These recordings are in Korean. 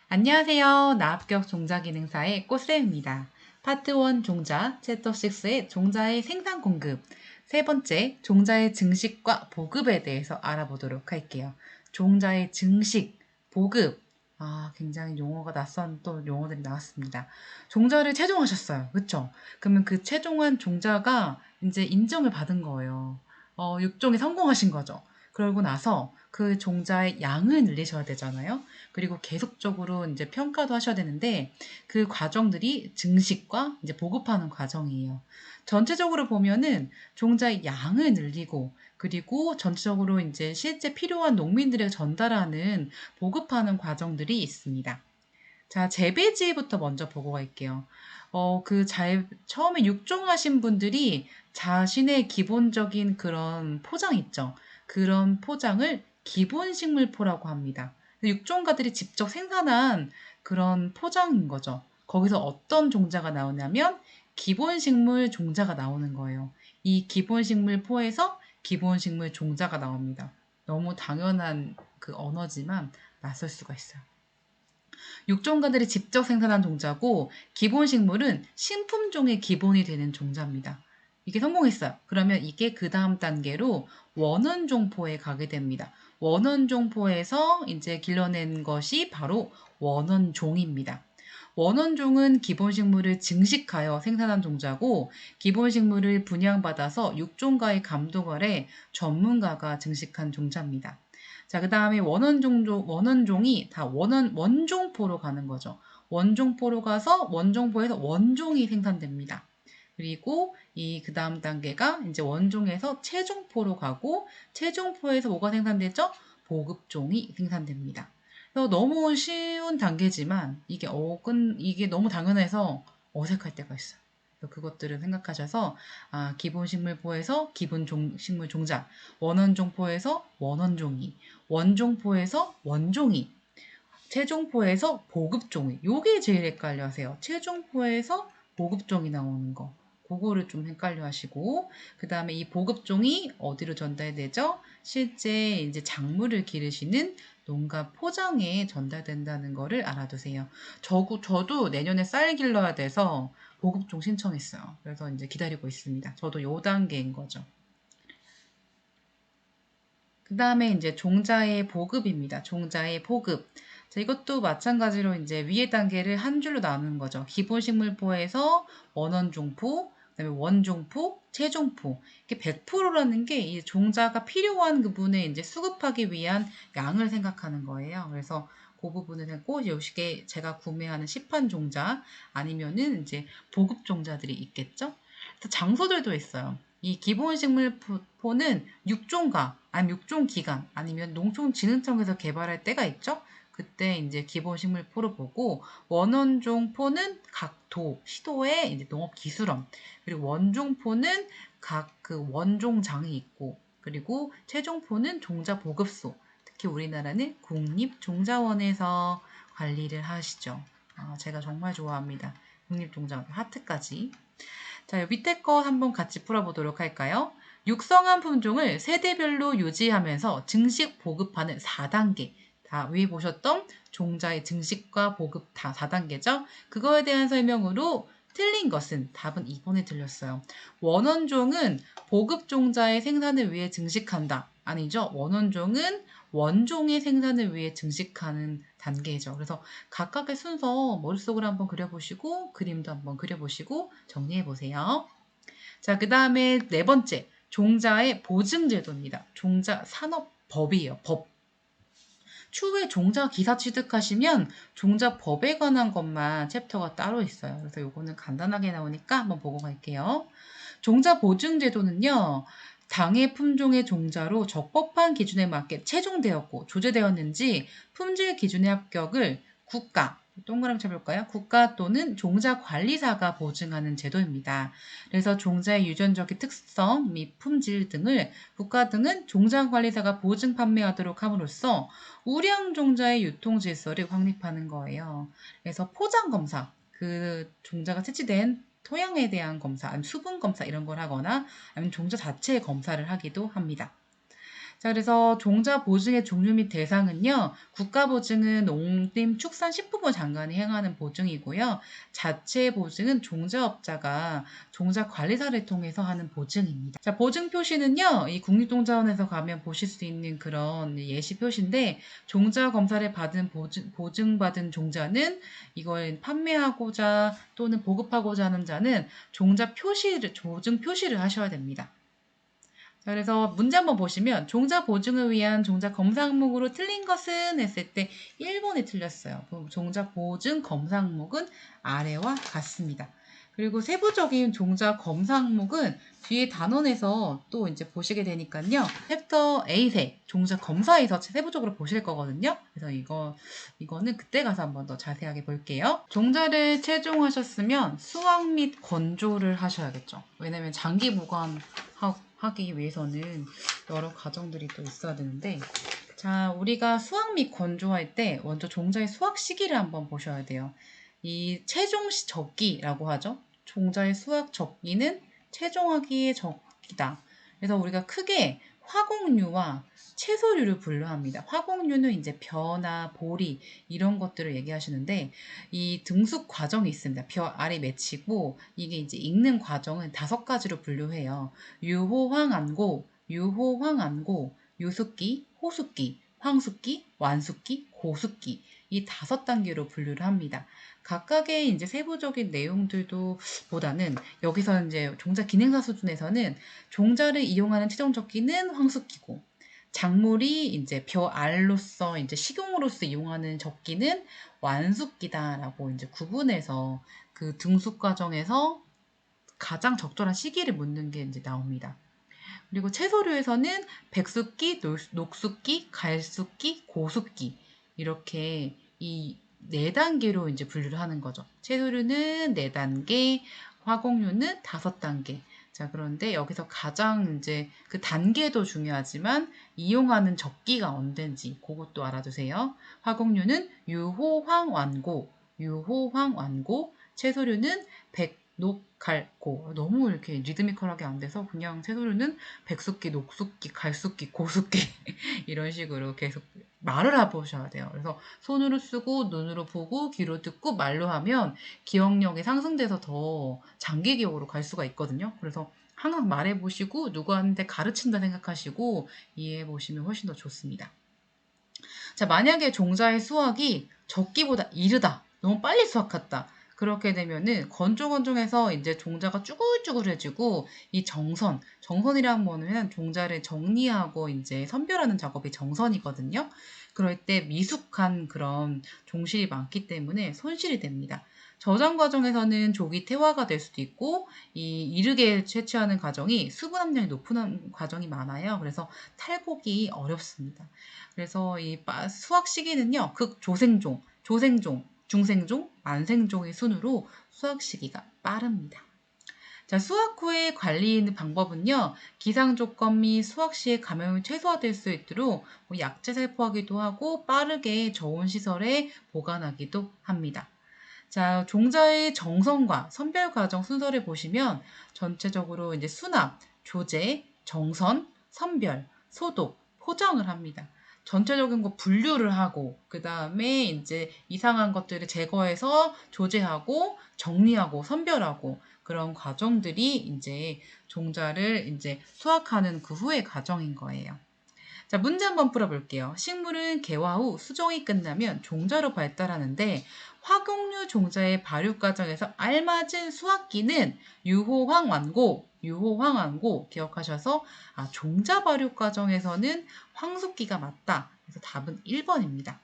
안녕하세요. 나합격 종자기능사의 꽃쌤입니다. 파트 1 종자, 챕터 6의 종자의 생산 공급, 세 번째 종자의 증식과 보급에 대해서 알아보도록 할게요. 종자의 증식, 보급, 굉장히 용어가 낯선 또 용어들이 나왔습니다. 종자를 최종하셨어요. 그쵸? 그러면 그 최종한 종자가 이제 인정을 받은 거예요. 육종이 성공하신 거죠. 그러고 나서 그 종자의 양을 늘리셔야 되잖아요. 그리고 계속적으로 이제 평가도 하셔야 되는데 그 과정들이 증식과 이제 보급하는 과정이에요. 전체적으로 보면은 종자의 양을 늘리고 그리고 전체적으로 이제 실제 필요한 농민들에게 전달하는 보급하는 과정들이 있습니다. 자, 재배지부터 먼저 보고 갈게요. 처음에 육종하신 분들이 자신의 기본적인 그런 포장 있죠. 그런 포장을 기본식물포라고 합니다. 육종가들이 직접 생산한 그런 포장인 거죠. 거기서 어떤 종자가 나오냐면 기본식물 종자가 나오는 거예요. 이 기본식물포에서 기본식물 종자가 나옵니다. 너무 당연한 그 언어지만 낯설 수가 있어요. 육종가들이 직접 생산한 종자고 기본식물은 신품종의 기본이 되는 종자입니다. 이게 성공했어요. 그러면 이게 그 다음 단계로 원원종포에 가게 됩니다. 원원종포에서 이제 길러낸 것이 바로 원원종입니다. 원원종은 기본식물을 증식하여 생산한 종자고 기본식물을 분양받아서 육종가의 감독 아래 전문가가 증식한 종자입니다. 자, 그 다음에 원원종이 다 원종포로 가는 거죠. 원종포로 가서 원종포에서 원종이 생산됩니다. 그리고 그 다음 단계가 이제 원종에서 최종포로 가고 최종포에서 뭐가 생산되죠? 보급종이 생산됩니다. 그래서 너무 쉬운 단계지만 이게 너무 당연해서 어색할 때가 있어요. 그것들을 생각하셔서 기본식물포에서 기본식물 종자, 원원종포에서 원원종이, 원종포에서 원종이, 최종포에서 보급종이. 요게 제일 헷갈려 하세요. 최종포에서 보급종이 나오는 거. 그거를 좀 헷갈려 하시고, 그 다음에 이 보급종이 어디로 전달되죠? 실제 이제 작물을 기르시는 농가 포장에 전달된다는 거를 알아두세요. 저도 내년에 쌀 길러야 돼서 보급종 신청했어요. 그래서 이제 기다리고 있습니다. 저도 요 단계인 거죠. 그 다음에 이제 종자의 보급입니다. 종자의 보급. 자, 이것도 마찬가지로 이제 위의 단계를 한 줄로 나누는 거죠. 기본식물포에서 원원종포, 그다음에 원종포, 최종포. 이게 100%라는 게 이 종자가 필요한 부분에 이제 수급하기 위한 양을 생각하는 거예요. 그래서 그 부분을 했고, 요식에 제가 구매하는 시판 종자 아니면은 이제 보급 종자들이 있겠죠. 장소들도 있어요. 이 기본식물포는 육종가 아니면 육종기관 아니면 농촌진흥청에서 개발할 때가 있죠. 그때 이제 기본식물포를 보고 원원종포는 각 시도의 이제 농업기술원 그리고 원종포는 각 그 원종장이 있고 그리고 최종포는 종자보급소 특히 우리나라는 국립종자원에서 관리를 하시죠. 제가 정말 좋아합니다. 국립종자원 하트까지. 자, 밑에 거 한번 같이 풀어보도록 할까요? 육성한 품종을 세대별로 유지하면서 증식 보급하는 4단계. 다 위에 보셨던 종자의 증식과 보급 다 4단계죠? 그거에 대한 설명으로 틀린 것은 답은 2번에 틀렸어요. 원원종은 보급 종자의 생산을 위해 증식한다. 아니죠. 원원종은 원종의 생산을 위해 증식하는 단계죠. 그래서 각각의 순서 머릿속으로 한번 그려보시고 그림도 한번 그려보시고 정리해보세요. 자, 그 다음에 네 번째 종자의 보증제도입니다. 종자 산업법이에요. 법. 추후에 종자 기사 취득하시면 종자 법에 관한 것만 챕터가 따로 있어요. 그래서 요거는 간단하게 나오니까 한번 보고 갈게요. 종자 보증 제도는요. 당해 품종의 종자로 적법한 기준에 맞게 채종되었고 조제되었는지 품질 기준의 합격을 국가, 동그라미 쳐볼까요? 국가 또는 종자관리사가 보증하는 제도입니다. 그래서 종자의 유전적인 특성 및 품질 등을 국가 등은 종자관리사가 보증 판매하도록 함으로써 우량 종자의 유통 질서를 확립하는 거예요. 그래서 포장 검사, 그 종자가 채취된 토양에 대한 검사, 아니면 수분 검사 이런 걸 하거나 아니면 종자 자체의 검사를 하기도 합니다. 자, 그래서 종자 보증의 종류 및 대상은요, 국가 보증은 농림축산식품부 장관이 행하는 보증이고요, 자체 보증은 종자업자가 종자 관리사를 통해서 하는 보증입니다. 자, 보증 표시는요, 이 국립종자원에서 가면 보실 수 있는 그런 예시 표시인데, 종자 검사를 받은 보증받은 종자는 이걸 판매하고자 또는 보급하고자 하는 자는 종자 표시를, 보증 표시를 하셔야 됩니다. 자, 그래서 문제 한번 보시면 종자 보증을 위한 종자 검사 항목으로 틀린 것은 했을 때 1번이 틀렸어요. 그럼 종자 보증 검사 항목은 아래와 같습니다. 그리고 세부적인 종자 검사 항목은 뒤에 단원에서 또 이제 보시게 되니까요. 챕터 A세 종자 검사에서 세부적으로 보실 거거든요. 그래서 이거는 그때 가서 한번 더 자세하게 볼게요. 종자를 채종하셨으면 수확 및 건조를 하셔야겠죠. 왜냐면 장기 보관하기 위해서는 여러 과정들이 또 있어야 되는데, 자, 우리가 수확 및 건조할 때 먼저 종자의 수확 시기를 한번 보셔야 돼요. 이 최종 적기라고 하죠. 종자의 수확 적기는 최종하기의 적기다. 그래서 우리가 크게 화곡류와 채소류를 분류합니다. 화곡류는 이제 벼나 보리 이런 것들을 얘기하시는데, 이 등숙 과정이 있습니다. 벼 알이 맺히고 이게 이제 익는 과정은 5가지로 분류해요. 유호황안고, 유호황안고, 유숙기, 호숙기, 황숙기, 완숙기, 고숙기 이 5단계로 분류를 합니다. 각각의 이제 세부적인 내용들도 보다는 여기서 이제 종자 기능사 수준에서는 종자를 이용하는 최종 적기는 황숙기고, 작물이 이제 벼알로서 이제 식용으로서 이용하는 적기는 완숙기다라고 이제 구분해서 그 등숙 과정에서 가장 적절한 시기를 묻는 게 이제 나옵니다. 그리고 채소류에서는 백숙기, 녹숙기, 갈숙기, 고숙기 이렇게 이 4단계로 이제 분류를 하는 거죠. 채소류는 4단계, 화곡류는 5단계. 자, 그런데 여기서 가장 이제 그 단계도 중요하지만 이용하는 적기가 언젠지 그것도 알아두세요. 화곡류는 유호황완고, 유호황완고, 채소류는 녹갈고 너무 이렇게 리드미컬하게 안 돼서 그냥 채소류는 백숙기, 녹숙기, 갈숙기, 고숙기 이런 식으로 계속 말을 해보셔야 돼요. 그래서 손으로 쓰고 눈으로 보고 귀로 듣고 말로 하면 기억력이 상승돼서 더 장기 기억으로 갈 수가 있거든요. 그래서 항상 말해보시고 누구한테 가르친다 생각하시고 이해해보시면 훨씬 더 좋습니다. 자, 만약에 종자의 수확이 적기보다 이르다, 너무 빨리 수확했다. 그렇게 되면은 건조건조해서 이제 종자가 쭈글쭈글해지고 이 정선이란 뭐냐면 종자를 정리하고 이제 선별하는 작업이 정선이거든요. 그럴 때 미숙한 그런 종실이 많기 때문에 손실이 됩니다. 저장 과정에서는 조기 태화가 될 수도 있고 이 이르게 채취하는 과정이 수분 함량이 높은 과정이 많아요. 그래서 탈곡이 어렵습니다. 그래서 이 수확 시기는요, 극조생종, 조생종, 중생종, 만생종의 순으로 수확 시기가 빠릅니다. 자, 수확 후의 관리 방법은요, 기상 조건 및 수확 시에 감염이 최소화될 수 있도록 약제 살포하기도 하고 빠르게 저온 시설에 보관하기도 합니다. 자, 종자의 정선과 선별 과정 순서를 보시면 전체적으로 이제 수납, 조제, 정선, 선별, 소독, 포장을 합니다. 전체적인 거 분류를 하고 그 다음에 이제 이상한 것들을 제거해서 조제하고 정리하고 선별하고 그런 과정들이 이제 종자를 이제 수확하는 그 후의 과정인 거예요. 자, 문제 한번 풀어볼게요. 식물은 개화 후 수정이 끝나면 종자로 발달하는데 화곡류 종자의 발육 과정에서 알맞은 수확기는 유호황완고 기억하셔서 종자 발육 과정에서는 황숙기가 맞다. 그래서 답은 1번입니다.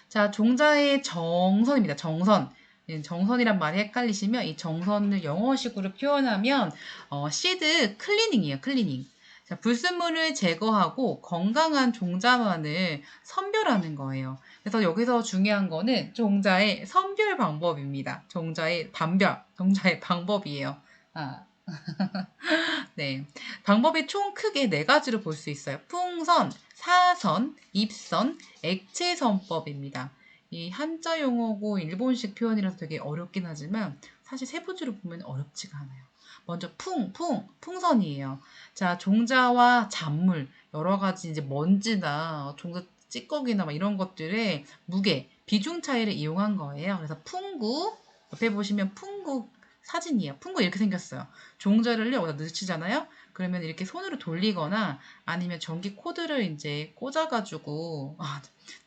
자, 종자의 정선입니다. 정선. 정선이란 말이 헷갈리시면 이 정선을 영어식으로 표현하면 시드 클리닝이에요. 클리닝. 자, 불순물을 제거하고 건강한 종자만을 선별하는 거예요. 그래서 여기서 중요한 거는 종자의 선별 방법입니다. 종자의 방법이에요. 네. 방법이 총 크게 4가지로 볼 수 있어요. 풍선, 사선, 입선, 액체선법입니다. 이 한자 용어고 일본식 표현이라서 되게 어렵긴 하지만 사실 세부주로 보면 어렵지가 않아요. 먼저 풍선이에요. 자, 종자와 잔물, 여러 가지 이제 먼지나 종자 찌꺼기나 막 이런 것들의 무게, 비중 차이를 이용한 거예요. 그래서 풍구, 옆에 보시면 풍구 사진이에요. 풍구 이렇게 생겼어요. 종자를 여기다 넣으시잖아요. 그러면 이렇게 손으로 돌리거나 아니면 전기 코드를 이제 꽂아가지고,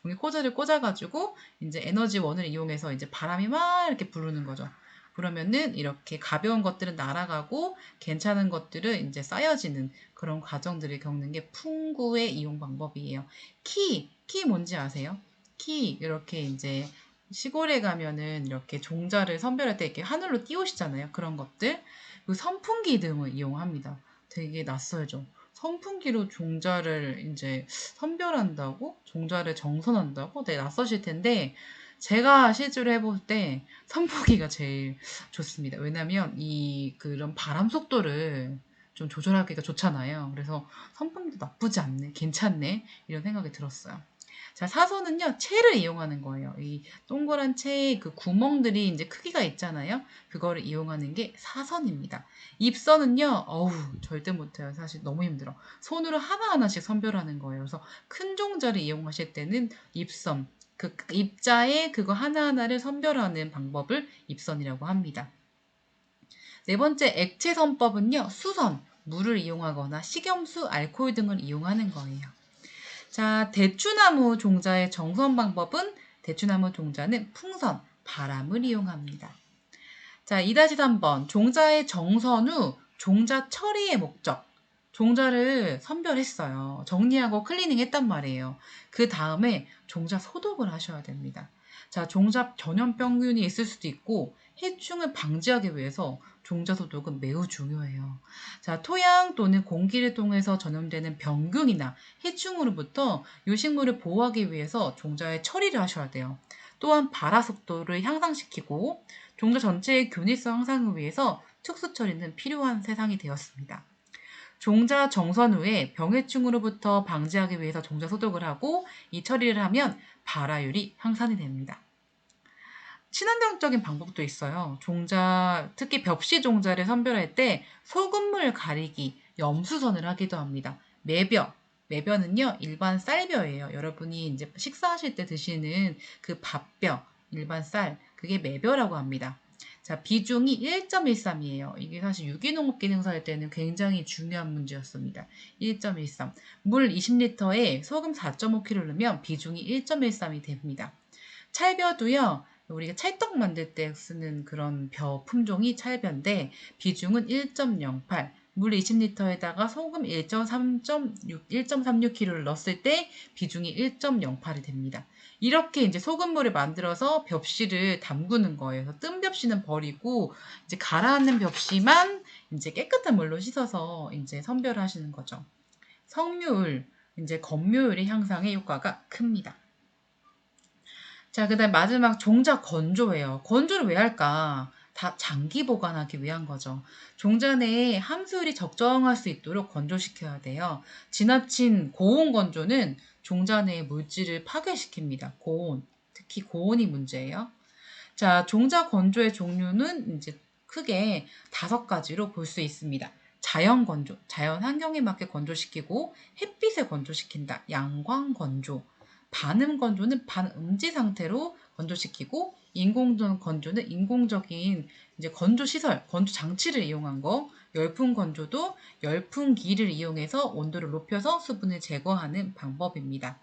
전기 코드를 꽂아가지고 이제 에너지원을 이용해서 이제 바람이 막 이렇게 부르는 거죠. 그러면은 이렇게 가벼운 것들은 날아가고 괜찮은 것들은 이제 쌓여지는 그런 과정들을 겪는 게 풍구의 이용 방법이에요. 키 뭔지 아세요? 키 이렇게 이제 시골에 가면은 이렇게 종자를 선별할 때 이렇게 하늘로 띄우시잖아요. 그런 것들. 그 선풍기 등을 이용합니다. 되게 낯설죠. 선풍기로 종자를 이제 선별한다고? 종자를 정선한다고? 되게 낯서실 텐데, 제가 실제로 해볼 때 선풍기가 제일 좋습니다. 왜냐면 그런 바람 속도를 좀 조절하기가 좋잖아요. 그래서 선풍기도 나쁘지 않네, 괜찮네, 이런 생각이 들었어요. 자, 사선은요, 채를 이용하는 거예요. 이 동그란 채의 그 구멍들이 이제 크기가 있잖아요. 그거를 이용하는 게 사선입니다. 입선은요, 절대 못해요. 사실 너무 힘들어. 손으로 하나하나씩 선별하는 거예요. 그래서 큰 종자를 이용하실 때는 입선, 그 입자에 그거 하나하나를 선별하는 방법을 입선이라고 합니다. 네 번째 액체 선법은요, 수선, 물을 이용하거나 식염수, 알코올 등을 이용하는 거예요. 자, 대추나무 종자의 정선 방법은 대추나무 종자는 풍선, 바람을 이용합니다. 자, 2-3번 종자의 정선 후 종자 처리의 목적. 종자를 선별했어요. 정리하고 클리닝 했단 말이에요. 그 다음에 종자 소독을 하셔야 됩니다. 자, 종자 전염병균이 있을 수도 있고 해충을 방지하기 위해서 종자 소독은 매우 중요해요. 자, 토양 또는 공기를 통해서 전염되는 병균이나 해충으로부터 요식물을 보호하기 위해서 종자의 처리를 하셔야 돼요. 또한 발화 속도를 향상시키고 종자 전체의 균일성 향상을 위해서 특수 처리는 필요한 세상이 되었습니다. 종자 정선 후에 병해충으로부터 방지하기 위해서 종자 소독을 하고 이 처리를 하면 발화율이 향상이 됩니다. 친환경적인 방법도 있어요. 종자, 특히 벽시 종자를 선별할 때 소금물 가리기, 염수선을 하기도 합니다. 매벼는요, 일반 쌀벼예요. 여러분이 이제 식사하실 때 드시는 그 밥벼, 일반 쌀, 그게 매벼라고 합니다. 자, 비중이 1.13이에요. 이게 사실 유기농업기능사 할 때는 굉장히 중요한 문제였습니다. 1.13. 물 20리터에 소금 4.5kg 넣으면 비중이 1.13이 됩니다. 찰벼도요, 우리가 찰떡 만들 때 쓰는 그런 벼 품종이 찰벼인데 비중은 1.08, 물 20리터에다가 소금 1.36kg를 넣었을 때 비중이 1.08이 됩니다. 이렇게 이제 소금물을 만들어서 벽시를 담그는 거예요. 그래서 뜬 벽시는 버리고 이제 가라앉는 벽시만 이제 깨끗한 물로 씻어서 이제 선별하시는 거죠. 석류율, 이제 검묘율의 향상에 효과가 큽니다. 자, 그 다음 마지막 종자 건조예요. 건조를 왜 할까? 다 장기 보관하기 위한 거죠. 종자 내에 함수율이 적정할 수 있도록 건조시켜야 돼요. 지나친 고온 건조는 종자 내의 물질을 파괴시킵니다. 고온, 특히 고온이 문제예요. 자, 종자 건조의 종류는 이제 크게 5가지로 볼 수 있습니다. 자연 건조, 자연 환경에 맞게 건조시키고 햇빛에 건조시킨다. 양광 건조. 반음 건조는 반음지 상태로 건조시키고 인공 건조는 인공적인 이제 건조 시설, 건조 장치를 이용한 거. 열풍 건조도 열풍기를 이용해서 온도를 높여서 수분을 제거하는 방법입니다.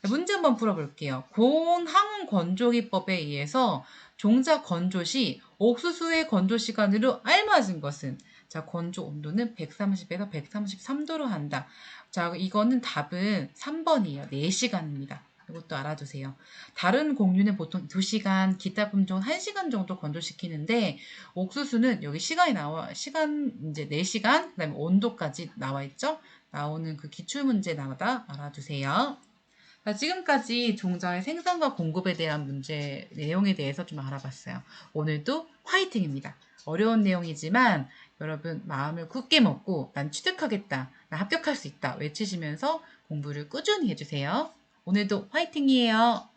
문제 한번 풀어볼게요. 고온 항온 건조기법에 의해서 종자 건조 시 옥수수의 건조 시간으로 알맞은 것은, 자, 건조 온도는 130에서 133도로 한다. 자, 이거는 답은 3번이에요. 4시간입니다. 이것도 알아두세요. 다른 공유는 보통 2시간, 기타 품종은 1시간 정도 건조시키는데 옥수수는 여기 시간이 시간 이제 4시간, 그다음에 온도까지 나와 있죠? 나오는 그 기출문제마다 알아두세요. 자, 지금까지 종자의 생산과 공급에 대한 문제 내용에 대해서 좀 알아봤어요. 오늘도 화이팅입니다. 어려운 내용이지만 여러분 마음을 굳게 먹고 난 취득하겠다, 난 합격할 수 있다 외치시면서 공부를 꾸준히 해주세요. 오늘도 화이팅이에요.